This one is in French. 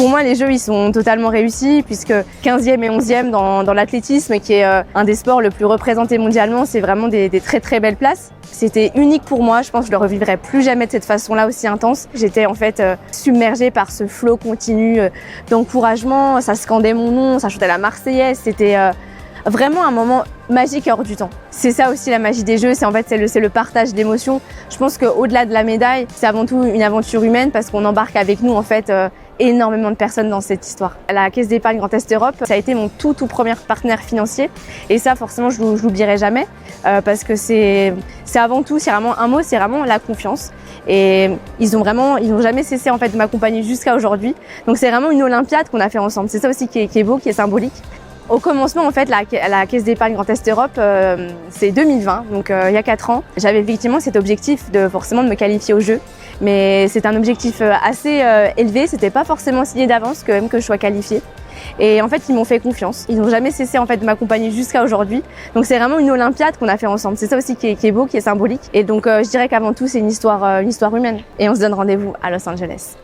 Pour moi, les Jeux, ils sont totalement réussis puisque 15e et 11e dans l'athlétisme, qui est un des sports le plus représenté mondialement, c'est vraiment des très très belles places. C'était unique pour moi, je pense que je le revivrai plus jamais de cette façon-là aussi intense. J'étais en fait submergée par ce flot continu d'encouragement, ça scandait mon nom, ça chantait la Marseillaise, c'était vraiment un moment magique et hors du temps. C'est ça aussi la magie des Jeux, c'est le partage d'émotions. Je pense qu'au-delà de la médaille, c'est avant tout une aventure humaine parce qu'on embarque avec nous en fait énormément de personnes dans cette histoire. La Caisse d'épargne Grand Est Europe, ça a été mon tout premier partenaire financier et ça forcément je l'oublierai jamais parce que c'est avant tout, c'est vraiment un mot, c'est vraiment la confiance. Et ils n'ont jamais cessé en fait de m'accompagner jusqu'à aujourd'hui. Donc c'est vraiment une Olympiade qu'on a fait ensemble. C'est ça aussi qui est beau, qui est symbolique. Au commencement, en fait, la Caisse d'épargne Grand Est Europe, c'est 2020, donc il y a 4 ans. J'avais effectivement cet objectif de me qualifier aux Jeux, mais c'est un objectif assez élevé. C'était pas forcément signé d'avance que je sois qualifiée. Et en fait, ils m'ont fait confiance. Ils n'ont jamais cessé en fait de m'accompagner jusqu'à aujourd'hui. Donc c'est vraiment une Olympiade qu'on a fait ensemble. C'est ça aussi qui est beau, qui est symbolique. Et donc je dirais qu'avant tout, c'est une histoire humaine. Et on se donne rendez-vous à Los Angeles.